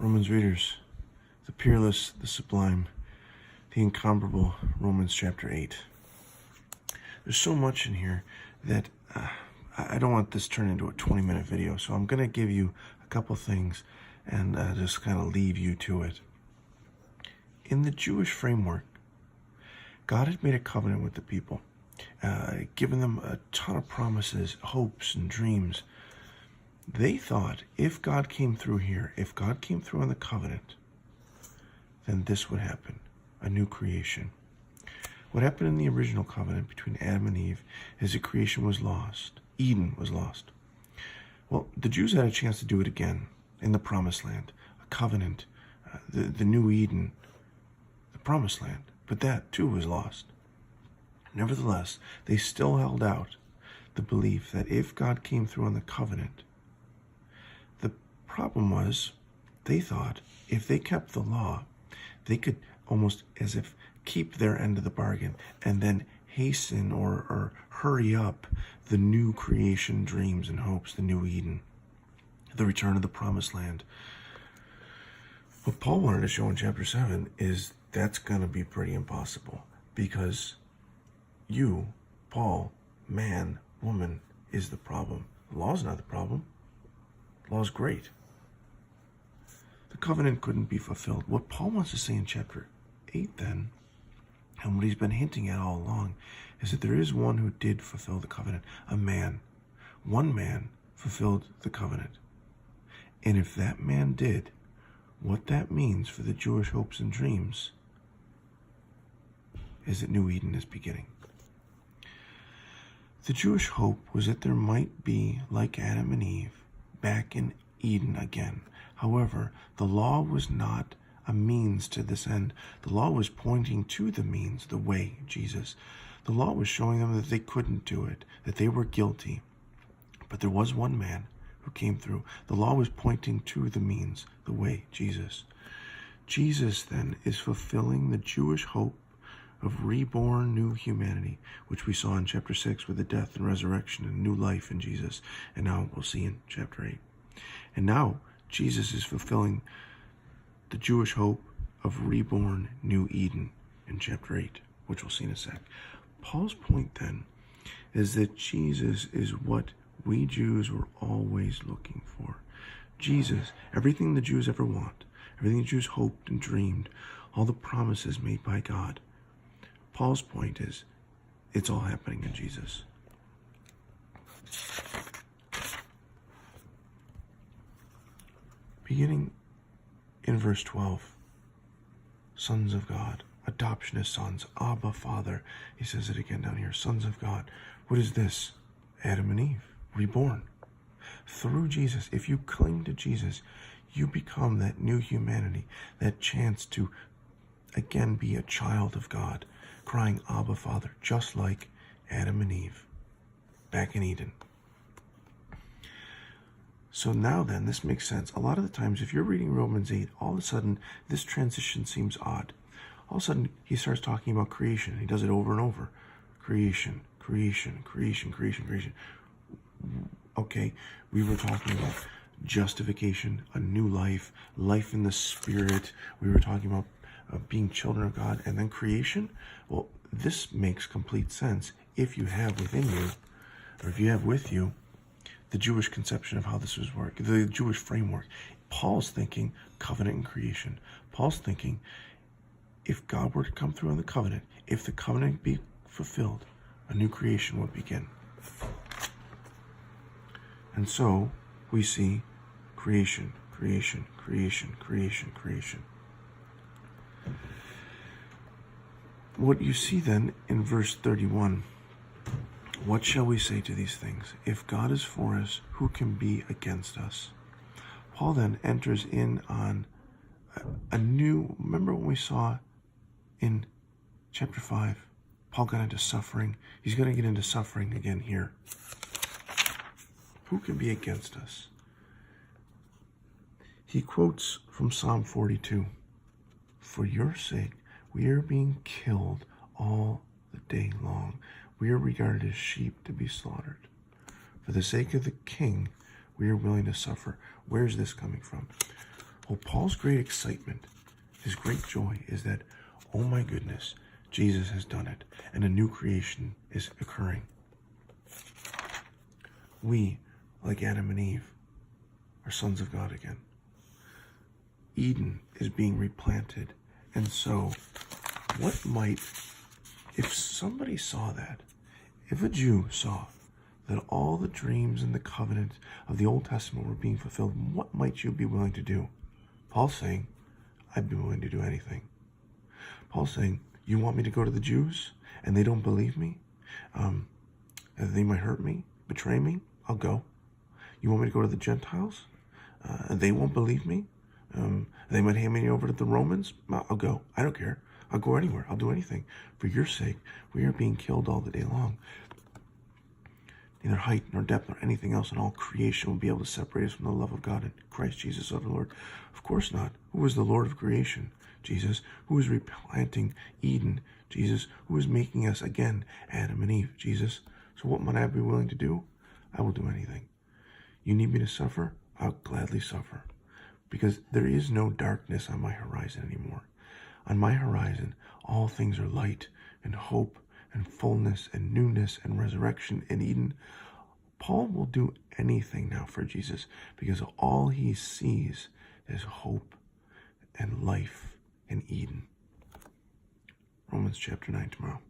Romans readers, the peerless, the sublime, the incomparable Romans chapter 8. There's so much in here that I don't want this turned into a 20-minute video, so I'm going to give you a couple things and just kind of leave you to it. In the Jewish framework, God had made a covenant with the people, given them a ton of promises, hopes, and dreams. They thought if God came through here, if God came through on the covenant, then this would happen, a new creation. What happened in the original covenant between Adam and Eve is that creation was lost. Eden was lost. Well, the Jews had a chance to do it again in the Promised Land, a covenant, the new Eden, the Promised Land. But that too was lost. Nevertheless, they still held out the belief that if God came through on the covenant, the problem was they thought if they kept the law, they could almost as if keep their end of the bargain and then hasten or hurry up the new creation dreams and hopes, the new Eden, the return of the Promised Land. What Paul wanted to show in chapter 7 is that's going to be pretty impossible, because you, Paul, man, woman, is the problem. The law is not the problem. The law is great. The covenant couldn't be fulfilled. What Paul wants to say in chapter 8 then, and what he's been hinting at all along, is that there is one who did fulfill the covenant, a man. One man fulfilled the covenant. And if that man did, what that means for the Jewish hopes and dreams is that New Eden is beginning. The Jewish hope was that there might be, like Adam and Eve, back in Eden again. However, the law was not a means to this end. The law was pointing to the means, the way, Jesus. The law was showing them that they couldn't do it, that they were guilty. But there was one man who came through. The law was pointing to the means, the way, Jesus. Jesus then is fulfilling the Jewish hope of reborn new humanity, which we saw in chapter 6 with the death and resurrection and new life in Jesus. And now we'll see in chapter 8. And now Jesus is fulfilling the Jewish hope of reborn new Eden in chapter 8, which we'll see in a sec. Paul's point then is that Jesus is what we Jews were always looking for. Jesus, everything the Jews ever want, everything the Jews hoped and dreamed, all the promises made by God. Paul's point is, it's all happening in Jesus. Beginning in verse 12, sons of God, adoption as sons, Abba, Father. He says it again down here, sons of God. What is this? Adam and Eve, reborn. Through Jesus, if you cling to Jesus, you become that new humanity, that chance to again be a child of God, crying Abba, Father, just like Adam and Eve back in Eden. So now then, this makes sense. A lot of the times, if you're reading Romans 8, all of a sudden, this transition seems odd. All of a sudden, he starts talking about creation. He does it over and over. Creation, creation, creation, creation, creation. Okay, we were talking about justification, a new life, life in the Spirit. We were talking about being children of God, and then creation. Well, this makes complete sense if you have within you, or if you have with you, the Jewish conception of how this was working, the Jewish framework. Paul's thinking covenant and creation. Paul's thinking if God were to come through on the covenant, if the covenant be fulfilled, a new creation would begin. And so we see creation, creation, creation, creation, creation. What you see then in verse 31, what shall we say to these things? If God is for us, who can be against us? Paul then enters in on a new, remember what we saw in chapter 5? Paul got into suffering. He's going to get into suffering again here. Who can be against us? He quotes from Psalm 42. For your sake, we are being killed all the day long. We are regarded as sheep to be slaughtered. For the sake of the king, we are willing to suffer. Where's this coming from? Well, Paul's great excitement, his great joy is that, oh my goodness, Jesus has done it, and a new creation is occurring. We, like Adam and Eve, are sons of God again. Eden is being replanted. And so, what might, if somebody saw that, if a Jew saw that all the dreams and the covenants of the Old Testament were being fulfilled, what might you be willing to do? Paul's saying, I'd be willing to do anything. Paul's saying, you want me to go to the Jews and they don't believe me? They might hurt me, betray me? I'll go. You want me to go to the Gentiles? They won't believe me? They might hand me over to the Romans? I'll go. I don't care. I'll go anywhere. I'll do anything. For your sake, we are being killed all the day long. Neither height nor depth nor anything else in all creation will be able to separate us from the love of God in Christ Jesus our Lord. Of course not. Who is the Lord of creation? Jesus. Who is replanting Eden? Jesus. Who is making us again Adam and Eve? Jesus. So what might I be willing to do? I will do anything. You need me to suffer? I'll gladly suffer. Because there is no darkness on my horizon anymore. On my horizon, all things are light and hope and fullness and newness and resurrection in Eden. Paul will do anything now for Jesus because all he sees is hope and life in Eden. Romans chapter 9 tomorrow.